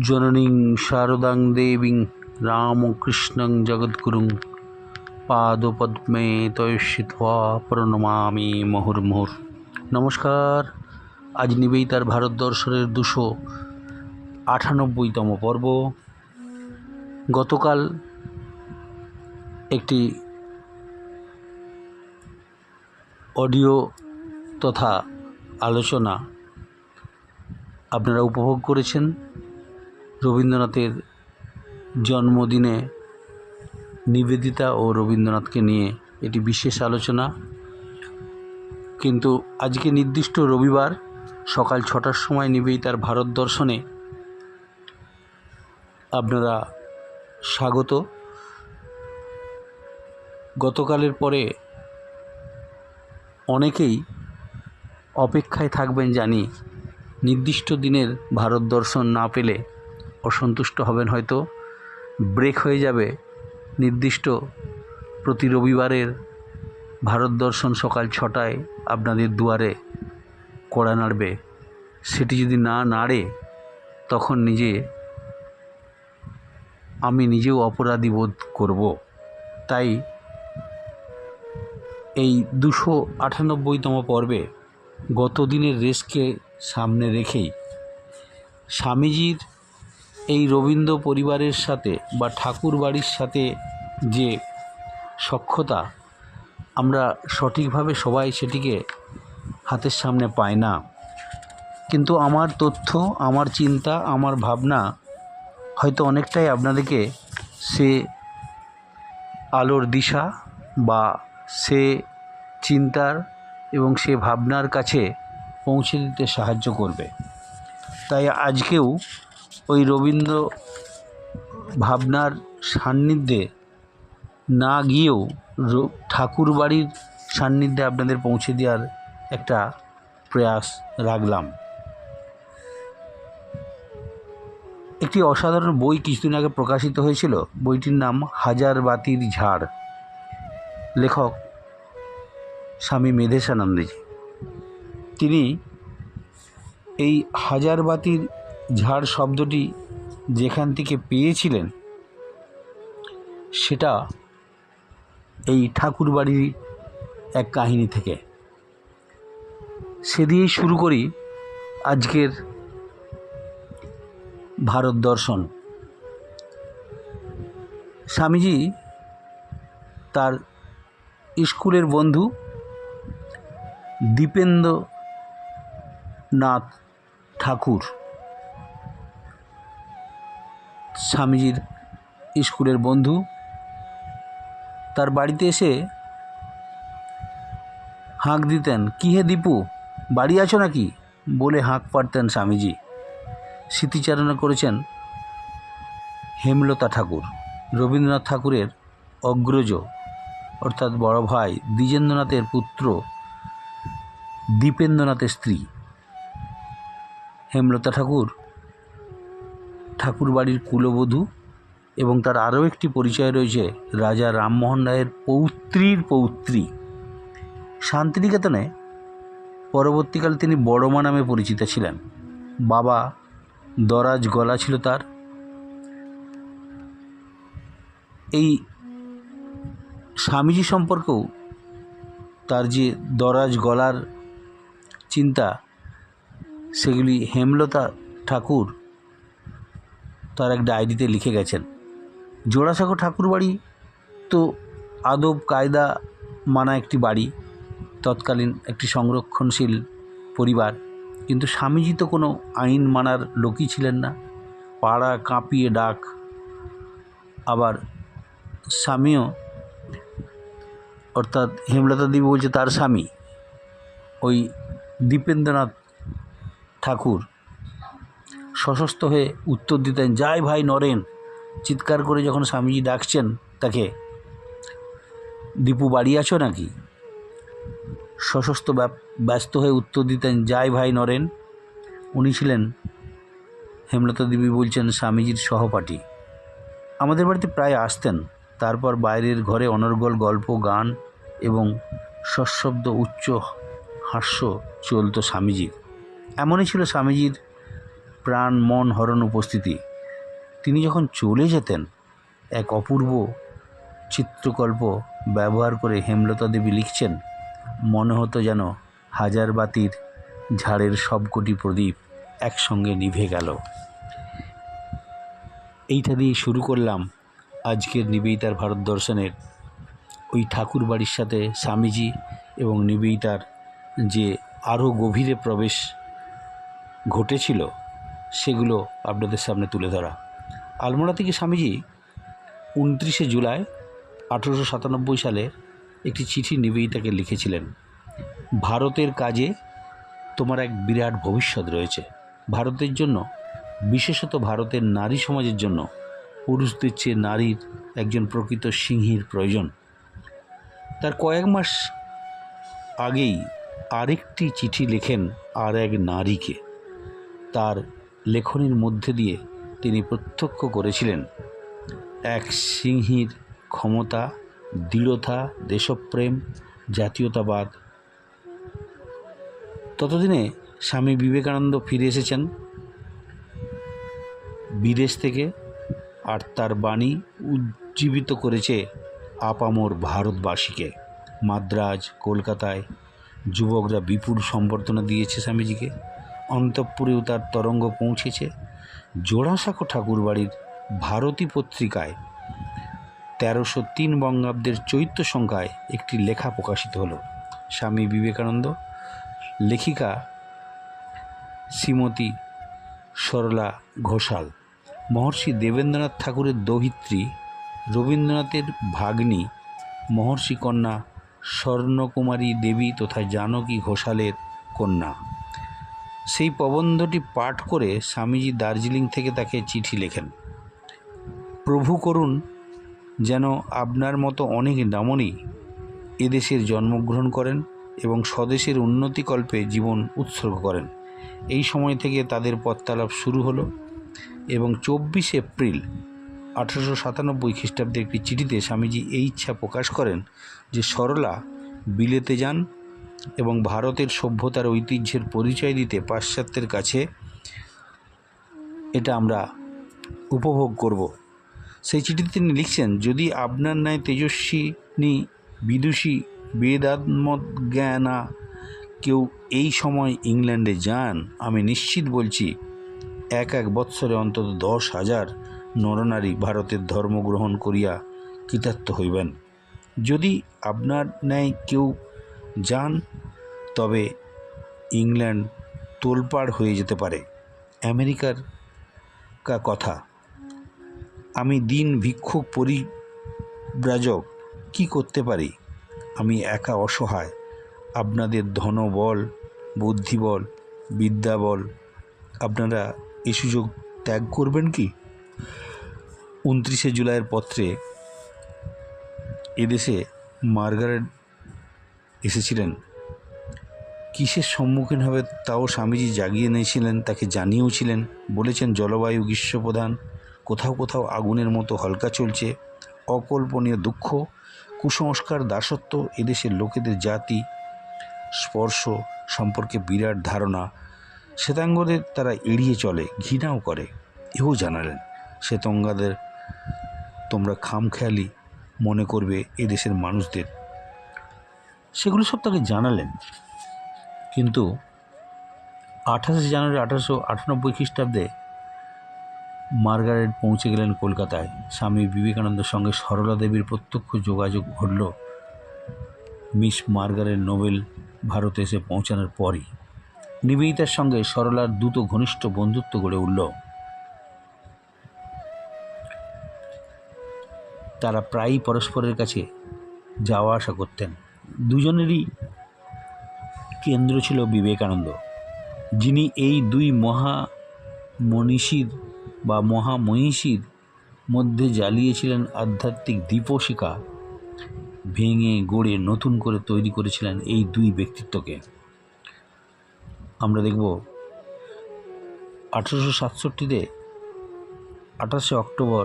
জননীং শারদাং দেবীং রামকৃষ্ণং জগদ্গুরুং পাদপদ্মে তয়স্যিত্বা প্রণমামি মুহুর্মুহুঃ। নমস্কার। আজ নিবেদিতার ভারত দর্শনের 298তম পর্ব। গতকাল একটি অডিও তথা আলোচনা আপনারা উপভোগ করেছেন। রবীন্দ্রনাথের জন্মদিনে নিবেদিতা ও রবীন্দ্রনাথকে নিয়ে এটি বিশেষ আলোচনা। কিন্তু আজকে নির্দিষ্ট রবিবার সকাল 6টার সময় নিবেদিতার ভারত দর্শনে আপনারা স্বাগত। গতকালের পরে অনেকেই অপেক্ষায় থাকবেন জানি, নির্দিষ্ট দিনের ভারত দর্শন না পেলে অসন্তুষ্ট হবেন, হয়তো ব্রেক হয়ে যাবে। নির্দিষ্ট প্রতি রবিবারের ভারত দর্শন সকাল 6টায় আপনাদের দুয়ারে কড়া নাড়বে। সেটি যদি না নাড়ে তখন আমি নিজেও অপরাধী বোধ করব। তাই এই 298তম পর্বে গত দিনের রেসকে সামনে রেখেই স্বামীজির এই রবীন্দ্র পরিবারের সাথে বা ঠাকুর বাড়ির সাথে যে সখ্যতা, আমরা সঠিকভাবে সবাই সেটিকে হাতের সামনে পাই না। কিন্তু আমার তথ্য, আমার চিন্তা, আমার ভাবনা হয়তো অনেকটাই আপনাদেরকে সে আলোর দিশা বা সে চিন্তার এবং সে ভাবনার কাছে পৌঁছে দিতে সাহায্য করবে। তাই আজকেও ওই রবীন্দ্র ভাবনার সান্নিধ্যে না গিয়েও ঠাকুর বাড়ির সান্নিধ্যে আপনাদের পৌঁছে দেওয়ার একটা প্রয়াস রাখলাম। একটি অসাধারণ বই কিছুদিন আগে প্রকাশিত হয়েছিল। বইটির নাম হাজার বাতির ঝাড়। লেখক স্বামী মেধেশানন্দজি। তিনি এই হাজার বাতির ঝাড় শব্দটি যেখান থেকে পেয়েছিলেন সেটা এই ঠাকুর বাড়ির এক কাহিনী থেকে। সে দিয়েই শুরু করি আজকের ভারত দর্শন। স্বামীজি তার স্কুলের বন্ধু দীপেন্দ্রনাথ ঠাকুর, স্বামীজির স্কুলের বন্ধু, তার বাড়িতে এসে হাঁক দিতেন, কি হে দীপু, বাড়ি আছো নাকি বলে হাঁক পারতেন স্বামীজি। স্মৃতিচারণা করেছেন হেমলতা ঠাকুর, রবীন্দ্রনাথ ঠাকুরের অগ্রজ অর্থাৎ বড় ভাই দ্বিজেন্দ্রনাথের পুত্র দীপেন্দ্রনাথের স্ত্রী। হেমলতা ঠাকুর ঠাকুর বাড়ির কুলবধূ এবং তার আরও একটি পরিচয় রয়েছে রাজা রামমোহন রায়ের পৌত্রীর পৌত্রী। শান্তিনিকেতনে পরবর্তীকালে তিনি বড়মা নামে পরিচিত ছিলেন। বাবা দরাজ গলা ছিল তার। এই স্বামীজি সম্পর্কেও তার যে দরাজ গলার চিন্তা, সেগুলি হেমলতা ঠাকুর তার এক ডায়েরিতে লিখে গেছেন। জোড়াসাঁকো ঠাকুর বাড়ি তো আদব কায়দা মানা একটি বাড়ি, তৎকালীন একটি সংরক্ষণশীল পরিবার। কিন্তু স্বামীজি তো কোনো আইন মানার লোকই ছিলেন না। পাড়া কাঁপিয়ে ডাক। আবার স্বামীও, অর্থাৎ হেমলতা দেবী বলছে তার স্বামী ওই দীপেন্দ্রনাথ ঠাকুর, সশস্ত্র হয়ে উত্তর দিতেন, যাই ভাই নরেন। চিৎকার করে যখন স্বামীজি ডাকছেন তাকে, দীপু বাড়ি আছো নাকি, সশস্ত্র ব্যস্ত হয়ে উত্তর দিতেন, যাই ভাই নরেন। উনি ছিলেন, হেমলতা দেবী বলছেন, স্বামীজির সহপাঠী। আমাদের বাড়িতে প্রায় আসতেন। তারপর বাইরের ঘরে অনর্গল গল্প, গান এবং সশব্দ উচ্চ হাস্য চলত স্বামীজির। এমনই ছিল স্বামীজির প্রাণ মন হরণ উপস্থিতি। তিনি যখন চলে যেতেন এক অপূর্ব চিত্রকল্প ব্যবহার করে হেমলতা দেবী লিখছেন, মনে হতো যেন হাজার বাতির ঝাড়ের সবকটি প্রদীপ একসঙ্গে নিভে গেল। এইটা দিয়ে শুরু করলাম আজকের নিবেদিতার ভারত দর্শনের ওই ঠাকুর বাড়ির সাথে স্বামীজি এবং নিবেদিতার যে আরও গভীরে প্রবেশ ঘটেছিল সেগুলো আপনাদের সামনে তুলে ধরা। আলমোড়া থেকে স্বামীজি 29শে জুলাই 1897 সালে একটি চিঠি নিবেদিতাকে লিখেছিলেন, ভারতের কাজে তোমার এক বিরাট ভবিষ্যৎ রয়েছে। ভারতের জন্য, বিশেষত ভারতের নারী সমাজের জন্য পুরুষদের চেয়ে নারীর একজন প্রকৃত সিংহীর প্রয়োজন। তার কয়েক মাস আগেই আরেকটি চিঠি লেখেন আর এক নারীকে। তার লেখনীর মধ্যে দিয়ে তিনি প্রত্যক্ষ করেছিলেন এক সিংহীর ক্ষমতা, দৃঢ়তা, দেশপ্রেম, জাতীয়তাবাদ। ততদিনে স্বামী বিবেকানন্দ ফিরে এসেছেন বিদেশ থেকে, আর তার বাণী উজ্জীবিত করেছে আপামর ভারতবাসীকে। মাদ্রাজ, কলকাতায় যুবকরা বিপুল সম্বর্ধনা দিয়েছে স্বামীজিকে। অন্তঃপুরেও তার তরঙ্গ পৌঁছেছে। জোড়াসাঁকো ঠাকুরবাড়ির ভারতী পত্রিকায় 1303 বঙ্গাব্দের চৈত্র সংখ্যায় একটি লেখা প্রকাশিত হলো। স্বামী বিবেকানন্দ, লেখিকা শ্রীমতী সরলা ঘোষাল, মহর্ষি দেবেন্দ্রনাথ ঠাকুরের দৌহিত্রী, রবীন্দ্রনাথের ভাগ্নী, মহর্ষি কন্যা স্বর্ণকুমারী দেবী তথা জানকী ঘোষালের কন্যা। সেই প্রবন্ধটি পাঠ করে স্বামীজি দার্জিলিং থেকে তাকে চিঠি লেখেন, প্রভু করুন যেন আপনার মতো অনেক নামনী এদেশের জন্মগ্রহণ করেন এবং স্বদেশের উন্নতিকল্পে জীবন উৎসর্গ করেন। এই সময় থেকে তাদের পত্রালাপ শুরু হলো এবং 24 এপ্রিল 1897 খ্রিস্টাব্দে একটি চিঠিতে স্বামীজি এই ইচ্ছা প্রকাশ করেন যে সরলা বিলেতে যান এবং ভারতের সভ্যতার ঐতিহ্যের পরিচয় দিতে পাশ্চাত্যের কাছে এটা আমরা উপভোগ করব। সেই চিঠিতে তিনি লিখছেন, যদি আপনার ন্যায় তেজস্বিনী বিদুষী বেদাত্মজ্ঞানা কেউ এই সময় ইংল্যান্ডে যান, আমি নিশ্চিত বলছি এক বৎসরে অন্তত 10,000 নরনারী ভারতের ধর্ম গ্রহণ করিয়া কৃতার্থ হইবেন। যদি আপনার ন্যায় কেউ যান তবে ইংল্যান্ড তোলপাড় হয়ে যেতে পারে। আমেরিকার কথা, আমি দিন ভিক্ষুক পরিব্রাজক কি করতে পারি? আমি একা অসহায়। আপনাদের ধনবল, বুদ্ধিবল, বিদ্যাবল, আপনারা এই সুযোগ ত্যাগ করবেন কি? 29শে জুলাইয়ের পত্রে এদেশে মার্গারেট এসেছিলেন। কিসের সম্মুখীন হবে তাও স্বামীজি জাগিয়ে নিয়েছিলেন, তাকে জানিয়েওছিলেন। বলেছেন, জলবায়ু গ্রীষ্মপ্রধান, কোথাও কোথাও আগুনের মতো হলকা চলছে, অকল্পনীয় দুঃখ, কুসংস্কার, দাসত্ব, এদেশের লোকেদের জাতি স্পর্শ সম্পর্কে বিরাট ধারণা, শ্বেতাঙ্গদের তারা এড়িয়ে চলে, ঘৃণাও করে, এও জানালেন। শ্বেতাঙ্গদের তোমরা খামখেয়ালি মনে করবে এদেশের মানুষদের, সেগুলো সব তাকে জানালেন। কিন্তু 28শে জানুয়ারি 1898 খ্রিস্টাব্দে মার্গারেট পৌঁছে গেলেন কলকাতায়। স্বামী বিবেকানন্দের সঙ্গে সরলা দেবীর প্রত্যক্ষ যোগাযোগ ঘটল মিস মার্গারেট নোবেল ভারতে এসে পৌঁছানোর পরই। নিবেদিতার সঙ্গে সরলার দ্রুত ঘনিষ্ঠ বন্ধুত্ব গড়ে উঠল। তারা প্রায়ই পরস্পরের কাছে যাওয়া আসা করতেন। দুজনেরই কেন্দ্র ছিল বিবেকানন্দ, যিনি এই দুই মহামনীষীর বা মহামহিষীর মধ্যে জ্বালিয়েছিলেন আধ্যাত্মিক দীপশিখা, ভেঙে গড়ে নতুন করে তৈরি করেছিলেন এই দুই ব্যক্তিত্বকে। আমরা দেখব 1867-তে 28শে অক্টোবর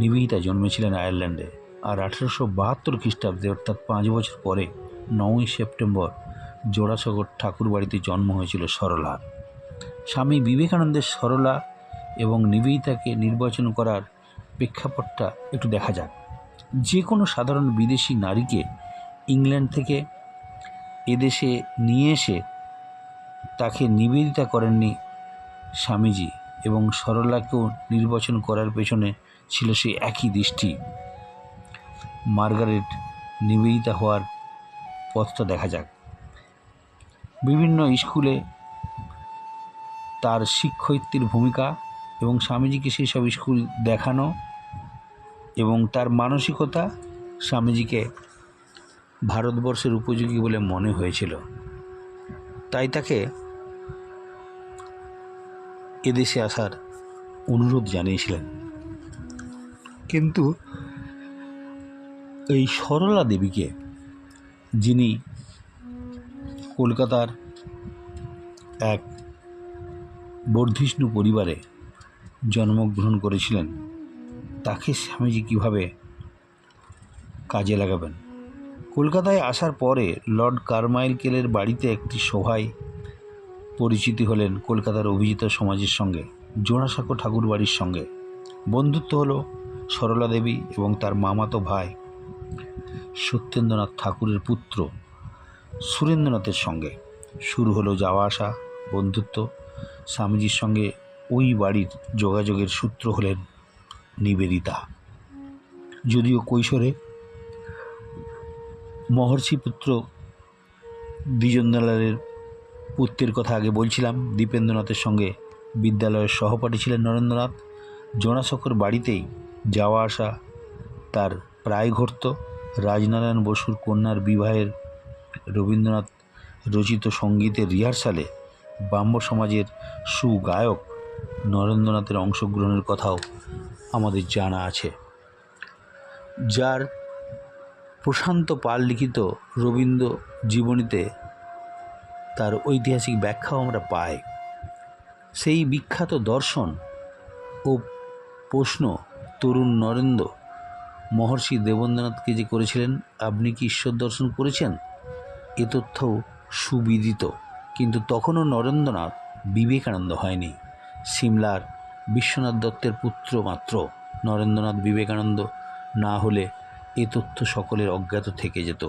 নিবেদিতা জন্মেছিলেন আয়ারল্যান্ডে, আর 1872 খ্রিস্টাব্দে অর্থাৎ 5 বছর পরে 9ই সেপ্টেম্বর জোড়াসাঁকো ঠাকুর বাড়িতে জন্ম হয়েছিল সরলার। স্বামী বিবেকানন্দের সরলা এবং নিবেদিতাকে নির্বাচন করার প্রেক্ষাপটটা একটু দেখা যাক। যে কোনো সাধারণ বিদেশি নারীকে ইংল্যান্ড থেকে এদেশে নিয়ে এসে তাকে নিবেদিতা করেননি স্বামীজি, এবং সরলাকেও নির্বাচন করার পেছনে ছিল সেই একই দৃষ্টি। মার্গারেট নিবেদিতা হওয়ার পথটা দেখা যাক। বিভিন্ন স্কুলে তার শিক্ষয়িত্রীর ভূমিকা এবং স্বামীজিকে সেই সব স্কুল দেখানো এবং তার মানসিকতা স্বামীজিকে ভারতবর্ষের উপযোগী বলে মনে হয়েছিল, তাই তাকে এদেশে আসার অনুরোধ জানিয়েছিলেন। কিন্তু এই সরলা দেবীকে, যিনি কলকাতার এক বর্ধিষ্ণু পরিবারে জন্মগ্রহণ করেছিলেন, তাকে স্বামীজি কীভাবে কাজে লাগাবেন? কলকাতায় আসার পরে লর্ড কারমাইকেলের বাড়িতে একটি সভায় পরিচিতি হলেন কলকাতার অভিজিত সমাজের সঙ্গে, জোড়াসাঁকো ঠাকুর বাড়ির সঙ্গে। বন্ধুত্ব হলো সরলা দেবী এবং তার মামাতো ভাই সত্যেন্দ্রনাথ ঠাকুরের পুত্র সুরেন্দ্রনাথের সঙ্গে। শুরু হলো যাওয়া আসা, বন্ধুত্ব। স্বামীজির সঙ্গে ওই বাড়ির যোগাযোগের সূত্র হলেন নিবেদিতা। যদিও কৈশোরে মহর্ষি পুত্র দ্বিজেন্দ্রলালের পুত্রের কথা আগে বলছিলাম, দীপেন্দ্রনাথের সঙ্গে বিদ্যালয়ের সহপাঠী ছিলেন নরেন্দ্রনাথ। জোড়াসাঁকোর বাড়িতেই যাওয়া আসা তার প্রায় ঘটত। রাজনারায়ণ বসুর কন্যার বিবাহের রবীন্দ্রনাথ রচিত সঙ্গীতের রিহার্সালে ব্রাহ্ম সমাজের সুগায়ক নরেন্দ্রনাথের অংশগ্রহণের কথাও আমাদের জানা আছে। যার প্রশান্ত পাল লিখিত রবীন্দ্র জীবনীতে তার ঐতিহাসিক ব্যাখ্যাও আমরা পাই। সেই বিখ্যাত দর্শন ও প্রশ্ন তরুণ নরেন্দ্র মহর্ষি দেবেন্দ্রনাথকে যে করেছিলেন, আপনি কি ঈশ্বর দর্শন করেছেন? এ তথ্যও সুবিদিত। কিন্তু তখনও নরেন্দ্রনাথ বিবেকানন্দ হয়নি, সিমলার বিশ্বনাথ দত্তের পুত্র মাত্র। নরেন্দ্রনাথ বিবেকানন্দ না হলে এ তথ্য সকলের অজ্ঞাত থেকে যেত।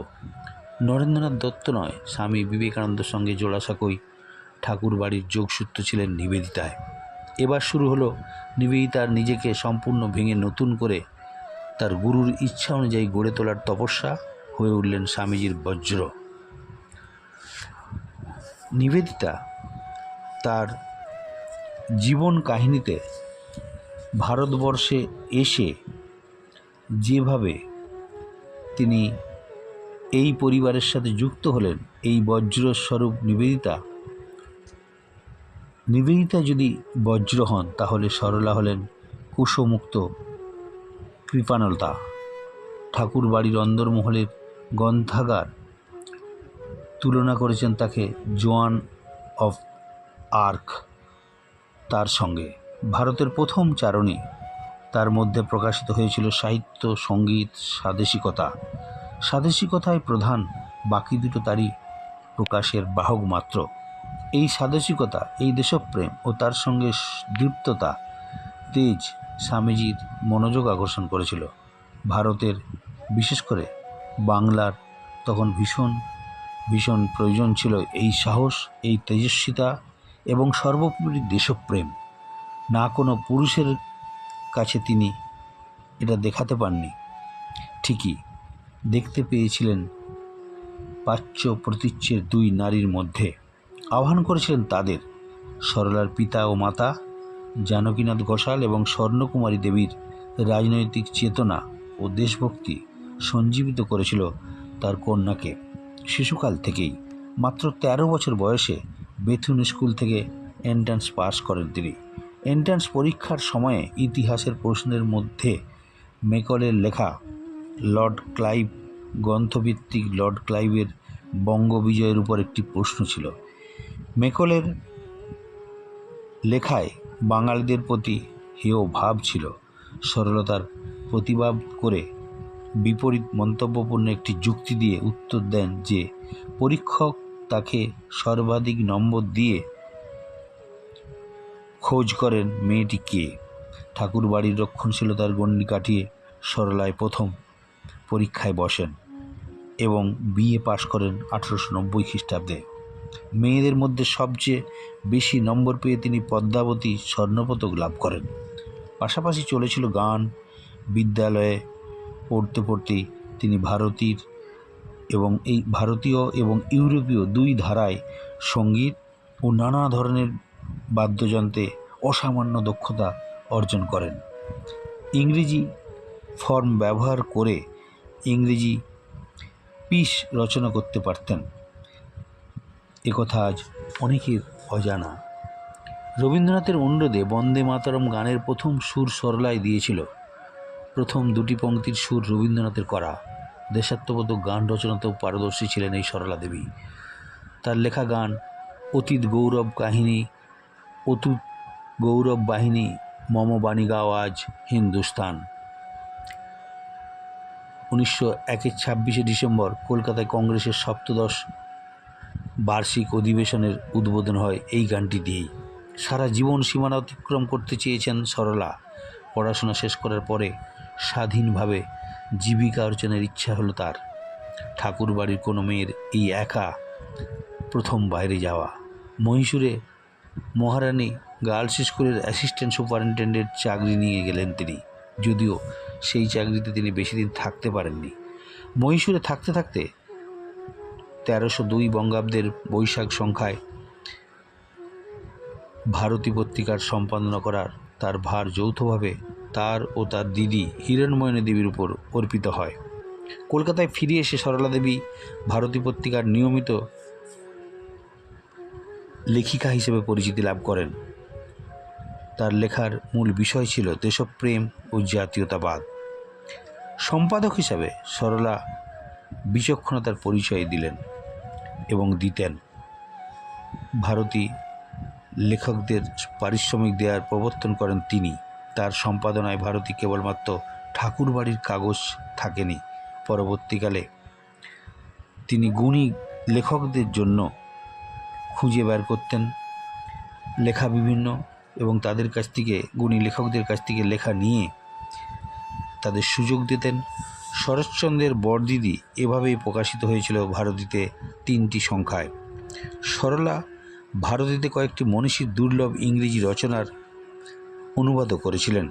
নরেন্দ্রনাথ দত্ত নয়, স্বামী বিবেকানন্দের সঙ্গে জোড়াসাঁকোই ঠাকুর বাড়ির যোগসূত্র ছিলেন নিবেদিতায়। এবার শুরু হলো নিবেদিতার নিজেকে সম্পূর্ণ ভেঙে নতুন করে তার গুরুর ইচ্ছা অনুযায়ী গড়ে তোলার তপস্যা। হয়ে উঠলেন স্বামীজির বজ্র। নিবেদিতা তার জীবন কাহিনীতে ভারতবর্ষে এসে যেভাবে তিনি এই পরিবারের সাথে যুক্ত হলেন, এই বজ্রস্বরূপ নিবেদিতা যদি বজ্র হন, তাহলে সরলা হলেন কুশমুক্ত কৃপানলতা। ঠাকুর বাড়ির অন্দরমহলের গ্রন্থাগার তুলনা করেছেন তাকে জোয়ান অফ আর্ক তার সঙ্গে। ভারতের প্রথম চারণী তার মধ্যে প্রকাশিত হয়েছিল সাহিত্য, সঙ্গীত, স্বাদেশিকতায় প্রধান, বাকি দুটো তারই প্রকাশের বাহক মাত্র। এই স্বাদেশিকতা, এই দেশপ্রেম ও তার সঙ্গে দীপ্ততা, তেজ স্বামীজির মনোযোগ আকর্ষণ করেছিল। ভারতের, বিশেষ করে বাংলার তখন ভীষণ প্রয়োজন ছিল এই সাহস, এই তেজস্বিতা এবং সর্বোপরি দেশপ্রেম। না কোনো পুরুষের কাছে তিনি এটা দেখাতে পাননি, ঠিকই দেখতে পেয়েছিলেন প্রাচ্য প্রতীচ্যের দুই নারীর মধ্যে। আহ্বান করেছিলেন তাদের। সরলার পিতা ও মাতা জানকীনাথ ঘোষাল এবং স্বর্ণকুমারী দেবীর রাজনৈতিক চেতনা ও দেশভক্তি সঞ্জীবিত করেছিল তার কন্যাকে। শিশুকাল থেকেই মাত্র 13 বছর বয়সে বেথুন স্কুল থেকে এন্ট্রান্স পাস করেন তিনি। এন্ট্রান্স পরীক্ষার সময়ে ইতিহাসের প্রশ্নের মধ্যে মেকলের লেখা লর্ড ক্লাইভ গ্রন্থভিত্তিক লর্ড ক্লাইভের বঙ্গবিজয়ের উপর একটি প্রশ্ন ছিল। মেকলের লেখায় বাঙালিদের প্রতি হেয় ভাব ছিল। সরলতার প্রতিবাদ করে বিপরীত মন্তব্যপূর্ণ একটি যুক্তি দিয়ে উত্তর দেন যে পরীক্ষক তাকে সর্বাধিক নম্বর দিয়ে খোঁজ করেন মেয়েটি কে। ঠাকুর বাড়ির রক্ষণশীলতার গণ্ডি কাটিয়ে সরলায় প্রথম পরীক্ষায় বসেন এবং বিএ পাশ করেন 1890 খ্রিস্টাব্দে। মেয়েদের মধ্যে সবচেয়ে বেশি নম্বর পেয়ে তিনি পদ্মাবতী স্বর্ণপদক লাভ করেন। পাশাপাশি চলেছিল গান। বিদ্যালয়ে পড়তে পড়তেই তিনি ভারতীয় এবং ইউরোপীয় দুই ধারায় সঙ্গীত ও নানা ধরনের বাদ্যযন্ত্রে অসামান্য দক্ষতা অর্জন করেন। ইংরেজি ফর্ম ব্যবহার করে ইংরেজি পিস রচনা করতে পারতেন, একথা আজ অনেকের অজানা। রবীন্দ্রনাথের অনুরোধে বন্দে মাতরম গানের প্রথম সুর সরলায় দিয়েছিল। প্রথম দুটি পংক্তির সুর রবীন্দ্রনাথের করা। দেশাত্মবোধক গান রচনাতেও পারদর্শী ছিলেন এই সরলা দেবী। তার লেখা গান অতীত গৌরব বাহিনী মম বাণী গাও আজ হিন্দুস্তান। 1901-এর 26শে ডিসেম্বর কলকাতায় কংগ্রেসের সপ্তদশ বার্ষিক অধিবেশনের উদ্বোধন হয় এই গানটি দিয়েই। সারা জীবন সীমানা অতিক্রম করতে চেয়েছেন সরলা। পড়াশোনা শেষ করার পরে স্বাধীনভাবে জীবিকা অর্জনের ইচ্ছা হলো তার। ঠাকুর বাড়ির কোনো মেয়ের এই একা প্রথম বাইরে যাওয়া। মহীশূরে মহারানী গার্লস স্কুলের অ্যাসিস্ট্যান্ট সুপারিনটেন্ডেন্ট চাকরি নিয়ে গেলেন তিনি, যদিও সেই চাকরিতে তিনি বেশি দিন থাকতে পারেননি। মহীশূরে থাকতে থাকতে 1302 বঙ্গাব্দের বৈশাখ সংখ্যায় ভারতী পত্রিকার সম্পাদনা করার তার ভার যৌথভাবে তার ও তার দিদি হিরণময়ী দেবীর উপর অর্পিত হয়। কলকাতায় ফিরে এসে সরলা দেবী ভারতী পত্রিকার নিয়মিত লেখিকা হিসেবে পরিচিতি লাভ করেন। তার লেখার মূল বিষয় ছিল দেশপ্রেম ও জাতীয়তাবাদ। সম্পাদক হিসাবে সরলা বিচক্ষণতার পরিচয় দিলেন এবং দিতেন। ভারতী লেখকদের পারিশ্রমিক দেওয়ার প্রবর্তন করেন তিনি। তার সম্পাদনায় ভারতী কেবলমাত্র ঠাকুর বাড়ির কাগজ থাকেনি, পরবর্তীকালে তিনি গুণী লেখকদের জন্য খুঁজে বের করতেন লেখা বিভিন্ন এবং তাদের কাছ থেকে গুণী লেখকদের কাছ থেকে লেখা নিয়ে তাদের সুযোগ দিতেন। শরৎচন্দ্রের বরদিদি এভাবেই প্রকাশিত হয়েছিল ভারতীতে 3টি সংখ্যায়। সরলা ভারতীতে কয়েকটি মনীষীর দুর্লভ ইংরেজি রচনার অনুবাদও করেছিলেন।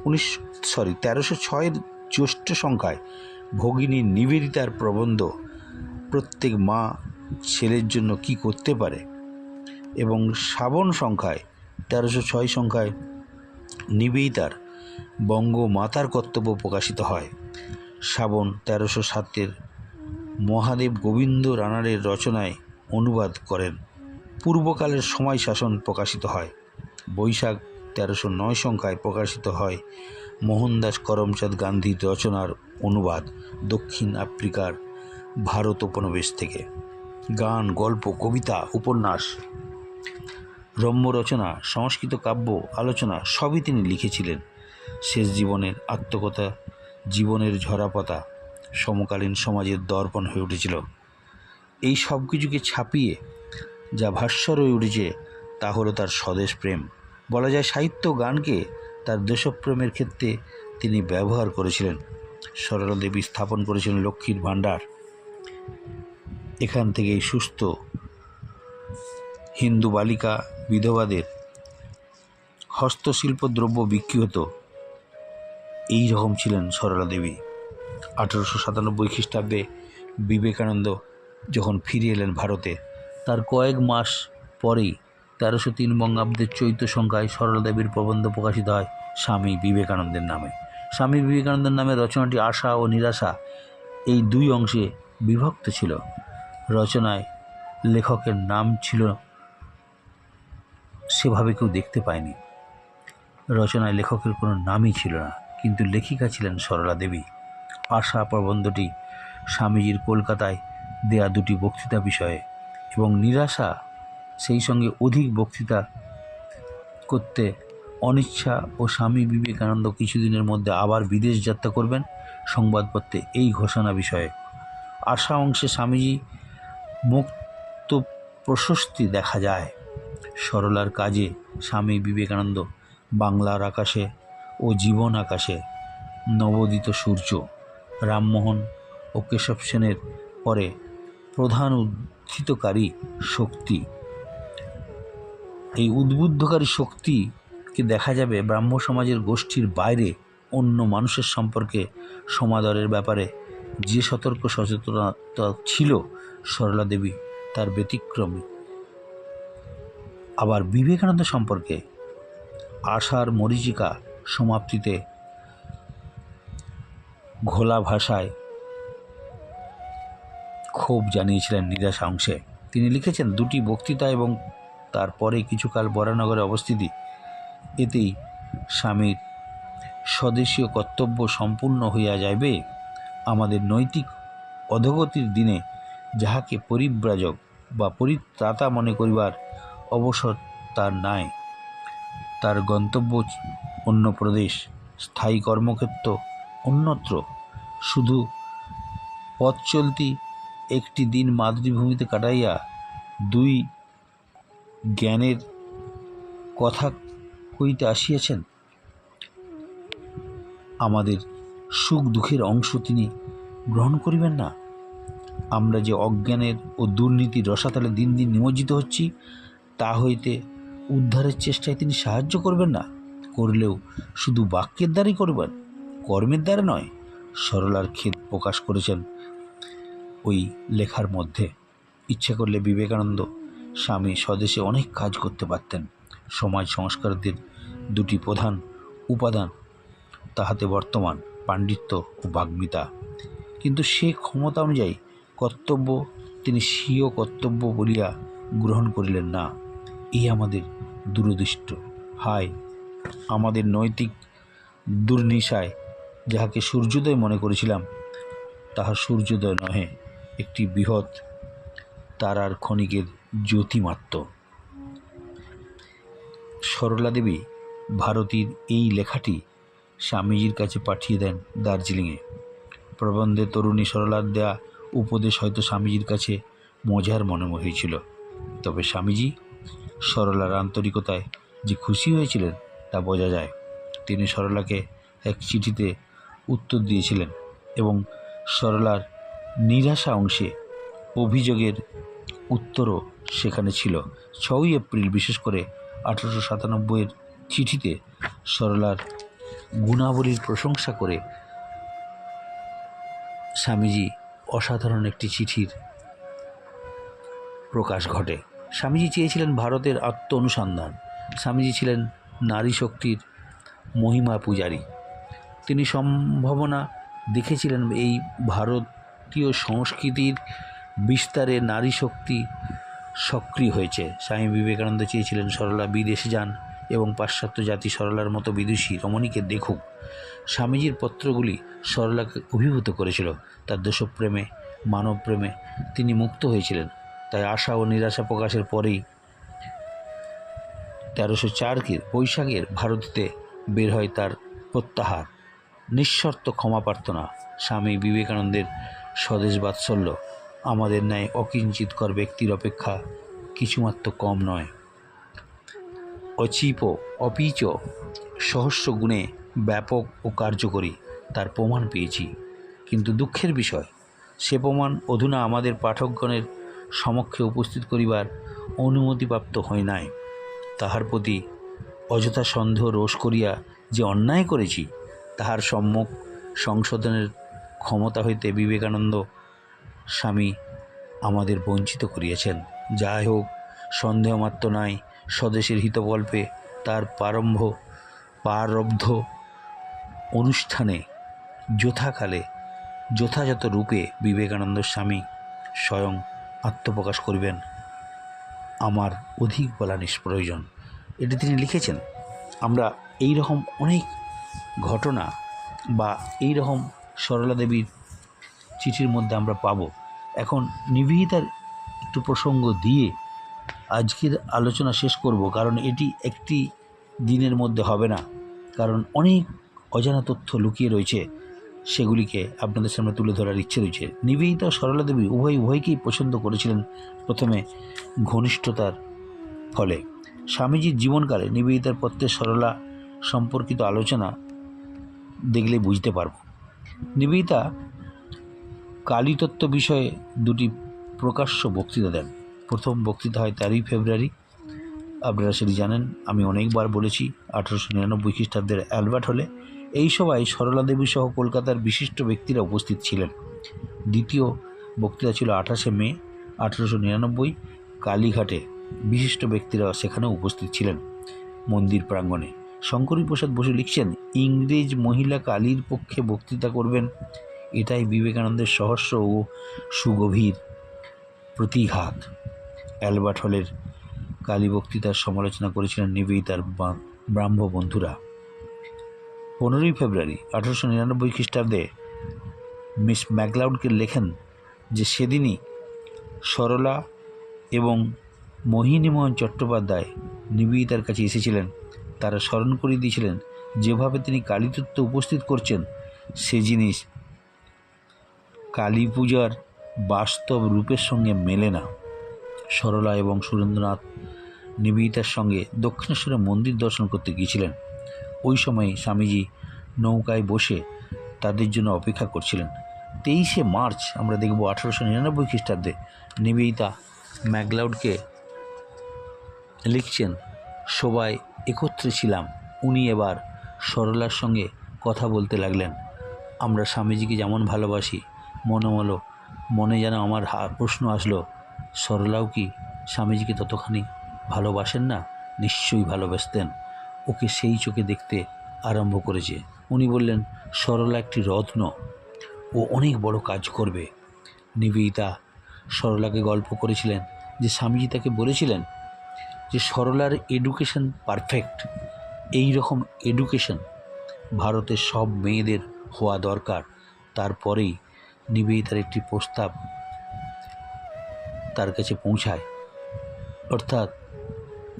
1306-এর জ্যৈষ্ঠ সংখ্যায় ভগিনী নিবেদিতার প্রবন্ধ প্রত্যেক মা ছেলের জন্য কি করতে পারে এবং শ্রাবণ সংখ্যায় 1306 সংখ্যায় নিবেদিতার বঙ্গমাতার কর্তব্য প্রকাশিত হয়। শ্রাবণ 1307-এর মহাদেব গোবিন্দ রানারের রচনায় অনুবাদ করেন। পূর্বকালের সময় শাসন প্রকাশিত হয়। বৈশাখ 1309 সংখ্যায় প্রকাশিত হয় মোহনদাস করমচাঁদ গান্ধীর রচনার অনুবাদ দক্ষিণ আফ্রিকার ভারত উপনিবেশ থেকে। গান, গল্প, কবিতা, উপন্যাস, রম্য রচনা, সংস্কৃত কাব্য, আলোচনা সবই তিনি লিখেছিলেন। শেষ জীবনের আত্মকথা জীবনের ঝরাপাতা সমকালীন সমাজের দর্পণ হয়ে উঠেছিল। এই সব কিছুকে ছাপিয়ে যা ভাস্বর হয়ে উঠেছে তা হলো তার স্বদেশ প্রেম। বলা যায় সাহিত্য গানকে তার দেশপ্রেমের ক্ষেত্রে তিনি ব্যবহার করেছিলেন। সরলা দেবী স্থাপন করেছিলেন লক্ষ্মীর ভাণ্ডার। এখান থেকেই সুস্থ হিন্দু বালিকা বিধবাদের হস্তশিল্প দ্রব্য বিক্রি হতো। এই রকম ছিলেন সরলা দেবী। 1897 খ্রিস্টাব্দে বিবেকানন্দ যখন ফিরে এলেন ভারতে, তার কয়েক মাস পরেই 1303 বঙ্গাব্দের চৈত্র সংখ্যায় সরলা দেবীর প্রবন্ধ প্রকাশিত হয় স্বামী বিবেকানন্দের নামে। স্বামী বিবেকানন্দের নামে রচনাটি আশা ও নিরাশা এই দুই অংশে বিভক্ত ছিল। রচনায় লেখকের নাম ছিল সেভাবে কেউ দেখতে পায়নি। রচনায় লেখকের কোনো নামই ছিল না, কিন্তু লেখিকা ছিলেন সরলা দেবী। আশা প্রবন্ধটি স্বামীজির কলকাতায় দেয়া 2টি বক্তৃতা বিষয়ে এবং নিরাশা সেই সঙ্গে অধিক বক্তৃতা করতে অনিচ্ছা ও স্বামী বিবেকানন্দ কিছুদিনের মধ্যে আবার বিদেশ যাত্রা করবেন সংবাদপত্রে এই ঘোষণা বিষয়ে। আশা অংশে স্বামীজি মুক্ত প্রশস্তি দেখা যায়। সরলার কাজে স্বামী বিবেকানন্দ বাংলার আকাশে ও জীবন আকাশে নবোদিত সূর্য, রামমোহন ও কেশব সেনের পরে প্রধান উদ্ধিতকারী শক্তি। এই উদ্বুদ্ধকারী শক্তিকে দেখা যাবে ব্রাহ্ম সমাজের গোষ্ঠীর বাইরে অন্য মানুষের সম্পর্কে সমাদরের ব্যাপারে যে সতর্ক সচেতনতা ছিল সরলা দেবী তার ব্যতিক্রমী। আবার বিবেকানন্দ সম্পর্কে আশার মরীচিকা সমাপ্তিতে ঘোলা ভাষায় ক্ষোভ জানিয়েছিলেন নিরাশা অংশে। তিনি লিখেছেন, দুটি বক্তৃতা এবং তারপরে কিছুকাল বরানগরে অবস্থিতি, এতেই স্বামীর স্বদেশীয় কর্তব্য সম্পূর্ণ হইয়া যাইবে। আমাদের নৈতিক অধোগতির দিনে যাহাকে পরিব্রাজক বা পরিত্রাতা মনে করিবার অবসর তার নাই। তার গন্তব্য অন্য প্রদেশ, স্থায়ী কর্মক্ষেত্র অন্যত্র। শুধু পথ চলতি একটি দিন মাতৃভূমিতে কাটাইয়া দুই জ্ঞানের কথা কইতে আসিয়াছেন। আমাদের সুখ দুঃখের অংশ তিনি গ্রহণ করিবেন না। আমরা যে অজ্ঞানের ও দুর্নীতির রসাতলে দিন দিন নিমজ্জিত হচ্ছি, তা হইতে উদ্ধারের চেষ্টায় তিনি সাহায্য করবেন না। করলেও শুধু বাক্যের দ্বারাই করবেন, কর্মের দ্বারা নয়। সরলার খেদ প্রকাশ করেছেন ওই লেখার মধ্যে। ইচ্ছে করলে বিবেকানন্দ স্বামী স্বদেশে অনেক কাজ করতে পারতেন। সমাজ সংস্কারদের দুটি প্রধান উপাদান তাহাতে বর্তমান, পাণ্ডিত্য ও বাগ্মিতা। কিন্তু সে ক্ষমতা অনুযায়ী কর্তব্য তিনি স্বীয় কর্তব্য বলিয়া গ্রহণ করিলেন না। এই আমাদের দুরদৃষ্ট। হায়, আমাদের নৈতিক দুর্নিশায় যাহাকে সূর্যোদয় মনে করেছিলাম, তাহা সূর্যোদয় নহে, একটি বৃহৎ তারার ক্ষণিকের জ্যোতিমাত্র। সরলা দেবী ভারতীর এই লেখাটি স্বামীজির কাছে পাঠিয়ে দেন দার্জিলিংয়ে। প্রবন্ধে তরুণী সরলার দেয়া উপদেশ হয়তো স্বামীজির কাছে মজার মনে হয়েছিল, তবে স্বামীজি সরলার আন্তরিকতায় যে খুশি হয়েছিলেন তা বোঝা যায়। তিনি সরলাকে এক চিঠিতে উত্তর দিয়েছিলেন এবং সরলার নিরাশা অংশে অভিযোগের উত্তরও সেখানে ছিল। 6ই এপ্রিল বিশেষ করে 1897-এর চিঠিতে সরলার গুণাবলীর প্রশংসা করে স্বামীজি অসাধারণ একটি চিঠির প্রকাশ ঘটে। স্বামীজি চেয়েছিলেন ভারতের আত্ম অনুসন্ধান। স্বামীজি ছিলেন নারী শক্তির মহিমা পূজারী। তিনি সম্ভাবনা দেখেছিলেন এই ভারতীয় সংস্কৃতির বিস্তারে নারী শক্তি সক্রিয় হয়েছে। স্বামী বিবেকানন্দ চেয়েছিলেন সরলা বিদেশে যান এবং পাশ্চাত্য জাতি সরলার মতো বিদুষী রমণীকে দেখুক। স্বামীজির পত্রগুলি সরলাকে অভিভূত করেছিল। তার দেশপ্রেমে, মানবপ্রেমে তিনি মুক্ত হয়েছিলেন। তাই আশা ও নিরাশা প্রকাশের পরেই 1304 বৈশাখের ভারতীতে বের হয় তার প্রত্যাহার, নিঃশর্ত ক্ষমা প্রার্থনা। স্বামী বিবেকানন্দের স্বদেশ বাৎসল্য আমাদের ন্যায় অকিঞ্চিৎকর ব্যক্তির অপেক্ষা কিছুমাত্র কম নয়। অপিচ সহস্র গুণে ব্যাপক ও কার্যকরী তার প্রমাণ পেয়েছি। কিন্তু দুঃখের বিষয়, সে প্রমাণ অধুনা আমাদের পাঠকগণের সমক্ষে উপস্থিত করিবার অনুমতিপ্রাপ্ত হয় নাই। তাহার প্রতি অযথা সন্দেহ রোষ করিয়া যে অন্যায় করেছি, তাহার সম্যক সংশোধনের ক্ষমতা হইতে বিবেকানন্দ স্বামী আমাদের বঞ্চিত করিয়াছেন। যাই হোক, সন্দেহমাত্র নাই, স্বদেশের হিতকল্পে তার প্রারব্ধ অনুষ্ঠানে যথাকালে যথাযথ রূপে বিবেকানন্দ স্বামী স্বয়ং আত্মপ্রকাশ করিবেন। আমার অধিক বলা নিষ্প্রয়োজন। এটি তিনি লিখেছেন। আমরা এই রকম অনেক ঘটনা বা এই রকম সরলা দেবীর চিঠির মধ্যে আমরা পাব। এখন নিবেদিতার একটু প্রসঙ্গ দিয়ে আজকের আলোচনা শেষ করব, কারণ এটি একটি দিনের মধ্যে হবে না, কারণ অনেক অজানা তথ্য লুকিয়ে রয়েছে, সেগুলিকে আপনাদের সামনে তুলে ধরার ইচ্ছে রয়েছে। নিবেদিতা ও সরলা দেবী উভয়কেই পছন্দ করেছিলেন প্রথমে ঘনিষ্ঠতার ফলে। স্বামীজির জীবনকালে নিবেদিতার পত্রের সরলা সম্পর্কিত আলোচনা দেখলে বুঝতে পারব। নিবেদিতা কালীতত্ত্ব বিষয়ে দুটি প্রকাশ্য বক্তৃতা দেন। প্রথম বক্তৃতা হয় 13 ফেব্রুয়ারি, আপনারা সেটি জানেন, আমি অনেকবার বলেছি, 1899 খ্রিস্টাব্দের অ্যালবার্ট হলে। এই সভায় সরলা দেবী সহ কলকাতার বিশিষ্ট ব্যক্তিরা উপস্থিত ছিলেন। দ্বিতীয় বক্তৃতা ছিল 28 মে 1899 কালীঘাটে। বিশিষ্ট ব্যক্তিরা সেখানেও উপস্থিত ছিলেন মন্দির প্রাঙ্গণে। শঙ্করী প্রসাদ বসু লিখছেন, ইংরেজ মহিলা কালীর পক্ষে বক্তৃতা করবেন, এটাই বিবেকানন্দের সহস্র ও সুগভীর প্রতিঘাত। অ্যালবার্ট হলের কালী বক্তৃতার সমালোচনা করেছিলেন নিবেদিতার ব্রাহ্ম বন্ধুরা। 15 ফেব্রুয়ারি 1899 খ্রিস্টাব্দে মিস ম্যাকলাউডকে লেখেন যে সেদিনই সরলা এবং মোহিনীমোহন চট্টোপাধ্যায় নিবেদিতার কাছে এসেছিলেন। তারা স্মরণ করিয়ে দিয়েছিলেন যেভাবে তিনি কালীতত্ত্ব উপস্থিত করছেন সে জিনিস কালী পূজার বাস্তব রূপের সঙ্গে মেলে না। সরলা এবং সুরেন্দ্রনাথ নিবেদিতার সঙ্গে দক্ষিণেশ্বরে মন্দির দর্শন করতে গিয়েছিলেন। ওই সময় স্বামীজি নৌকায় বসে তাদের জন্য অপেক্ষা করছিলেন। 23 মার্চ আমরা দেখব 1899 খ্রিস্টাব্দে নিবেদিতা ম্যাকলাউডকে লিখছেন, সবাই একত্রে ছিলাম, উনি এবার সরলার সঙ্গে কথা বলতে লাগলেন। আমরা স্বামীজিকে যেমন ভালোবাসি, মনে যেন আমার প্রশ্ন আসলো, সরলাও কি স্বামীজিকে ততখানি ভালোবাসেন না? নিশ্চয়ই ভালোবাসতেন। ওকে সেই চোখে দেখতে আরম্ভ করেছে। উনি বললেন, সরলা একটি রত্ন, ও অনেক বড় কাজ করবে। নিবেদিতা সরলাকে গল্প করেছিলেন যে স্বামীজি তাকে বলেছিলেন যে সরলার এডুকেশন পারফেক্ট, এই রকম এডুকেশন ভারতের সব মেয়েদের হওয়া দরকার। তারপরেই নিবেদিতার একটি প্রস্তাব তার কাছে পৌঁছায়, অর্থাৎ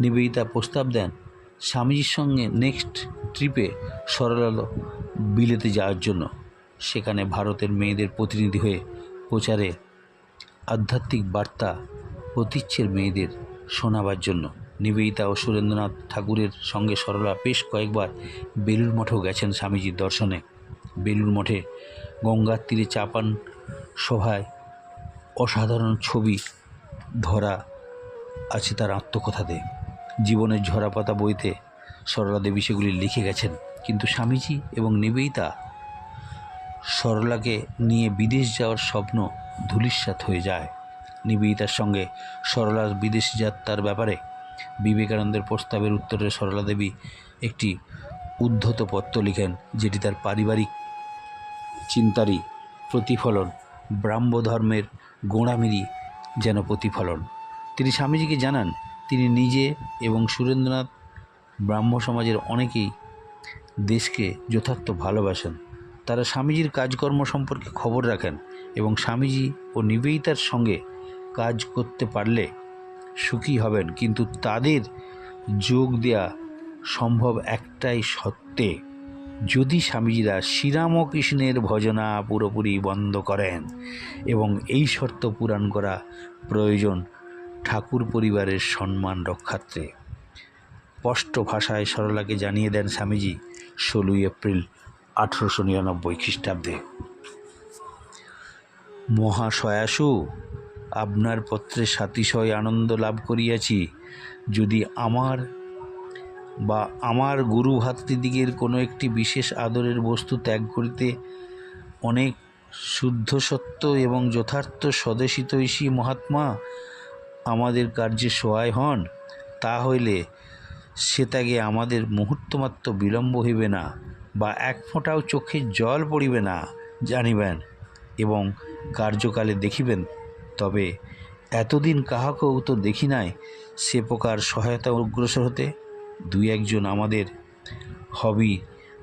নিবেদিতা প্রস্তাব দেন স্বামীজির সঙ্গে নেক্সট ট্রিপে সরলা বিলেতে যাওয়ার জন্য, সেখানে ভারতের মেয়েদের প্রতিনিধি হয়ে প্রচারে আধ্যাত্মিক বার্তা প্রতীচ্যের মেয়েদের শোনাবার জন্য। নিবেদিতা ও সুরেন্দ্রনাথ ঠাকুরের সঙ্গে সরলা বেশ কয়েকবার বেলুড় মঠেও গেছেন স্বামীজির দর্শনে। বেলুড় মঠে গঙ্গার তীরে চাপান সভায় অসাধারণ ছবি ধরা আছে তার আত্মকথাতে। জীবনের ঝরাপাতা বইতে সরলা দেবী সেগুলি লিখে গেছেন। কিন্তু স্বামীজি এবং নিবেদিতা সরলাকে নিয়ে বিদেশ যাওয়ার স্বপ্ন ধূলিসাৎ হয়ে যায়। নিবেদিতার সঙ্গে সরলার বিদেশ যাত্রার ব্যাপারে বিবেকানন্দের প্রস্তাবের উত্তরে সরলা দেবী একটি উদ্ধত পত্র লিখেন, যেটি তার পারিবারিক চিন্তারই প্রতিফলন, ব্রাহ্ম ধর্মের গোঁড়ামিরই যেন প্রতিফলন। তিনি স্বামীজিকে জানান তিনি নিজে এবং সুরেন্দ্রনাথ ব্রাহ্ম সমাজের অনেকেই দেশকে যথার্থ ভালোবাসেন। তারা স্বামীজির কাজকর্ম সম্পর্কে খবর রাখেন এবং স্বামীজি ও নিবেদিতার সঙ্গে কাজ করতে পারলে সুখী হবেন, কিন্তু তাদের যোগ দেয়া সম্ভব একটাই সত্ত্বে, যদি স্বামীজিরা শ্রীরামকৃষ্ণের ভজনা পুরোপুরি বন্ধ করেন, এবং এই শর্ত পূরণ করা প্রয়োজন ঠাকুর পরিবারের সম্মান রক্ষার্থে। স্পষ্ট ভাষায় সরলাকে জানিয়ে দেন স্বামীজি 16 এপ্রিল 1899 খ্রিস্টাব্দে। মহাশয়াসু, আপনার পত্রে সাতিশয় আনন্দ লাভ করিয়াছি। যদি আমার গুরু ভাতৃদিগের কোনো একটি বিশেষ আদরের বস্তু ত্যাগ করিতে অনেক শুদ্ধ সত্য এবং যথার্থ স্বদেশিতৈষী মহাত্মা আমাদের কার্যে সহায় হন, তা হইলে সে ত্যাগে আমাদের মুহূর্তমাত্র বিলম্ব হইবে না, বা এক ফোঁটাও চোখে জল পড়িবে না জানিবেন এবং কার্যকালে দেখিবেন। তবে এতদিন কাহাকেও তো দেখি নাই সে প্রকার সহায়তা অগ্রসর হতে। 2-1 আমাদের হবি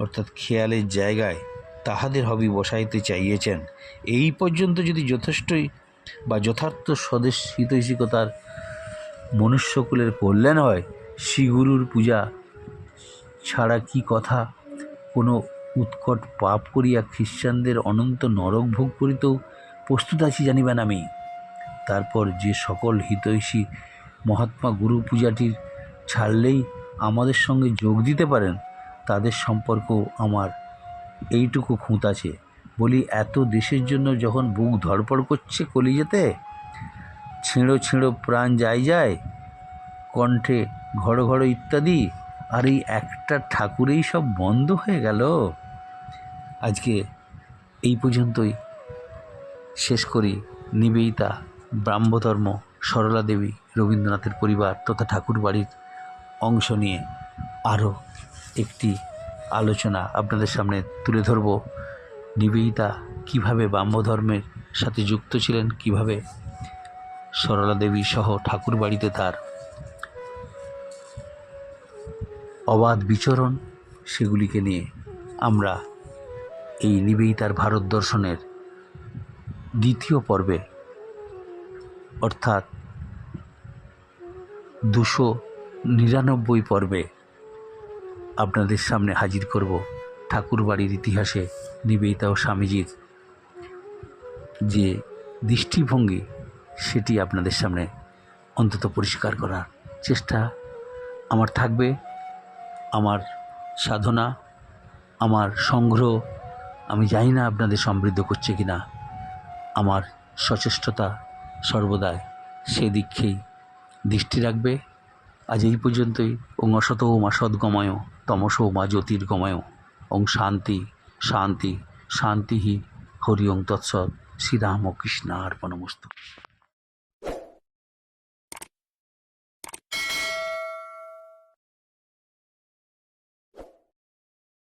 অর্থাৎ খেয়ালের জায়গায় তাহাদের হবি বসাইতে চাইয়েছেন। এই পর্যন্ত যদি যথেষ্টই বা যথার্থ স্বদেশ হিতৈষিকতার মনুষ্যকুলের কল্যাণ হয়, শ্রীগুরুর পূজা ছাড়া কি কথা কোনো উৎকট পাপ করিয়া খ্রিস্টানদের অনন্ত নরক ভোগ করিতেও প্রস্তুত আছি জানিবেন আমি। তারপর যে সকল হিতৈষী মহাত্মা গুরু পূজাটির ছাড়লেই আমাদের সঙ্গে যোগ দিতে পারেন, তাদের সম্পর্ক আমার এইটুকু খুঁত আছে। বলি, এত দেশের জন্য যখন বুক ধড়পড় করছে কলিজাতে, ছিঁড়ো ছিঁড়ো প্রাণ যায় যায়, কণ্ঠে ঘড় ঘড় ইত্যাদি, আর এই একটা ঠাকুরেই সব বন্ধ হয়ে গেল। আজকে এই পর্যন্তই শেষ করি। নিবেদিতা, ব্রাহ্মধর্ম, সরলা দেবী, রবীন্দ্রনাথের পরিবার তথা ঠাকুর বাড়ির অংশ নিয়ে আরও একটি আলোচনা আপনাদের সামনে তুলে ধরব। নিবেদিতা কীভাবে ব্রাহ্মধর্মের সাথে যুক্ত ছিলেন, কীভাবে সরলা দেবী সহ ঠাকুর বাড়িতে তার অবাধ বিচরণ, সেগুলিকে নিয়ে আমরা এই নিবেদিতার ভারত দর্শনের দ্বিতীয় পর্বে অর্থাৎ 299 পর্বে আপনাদের সামনে হাজির করব। ঠাকুর বাড়ির ইতিহাসে নিবেদিতা ও স্বামীজির যে দৃষ্টিভঙ্গি, সেটি আপনাদের সামনে অন্তত পরিষ্কার করার চেষ্টা আমার থাকবে। আমার সাধনা, আমার সংগ্রহ, আমি জানি না আপনাদের সমৃদ্ধ করছে কিনা, আমার সচেষ্টতা সর্বদাই সেদিকেই দৃষ্টি রাখবে। আজ এই পর্যন্তই। ওং অসতো মা সদ্গময় তমসো মা জ্যোতির্গময়। ওং শান্তি শান্তি শান্তি। হরি ওং তৎসৎ। শ্রীরামকৃষ্ণার্পণমস্তু।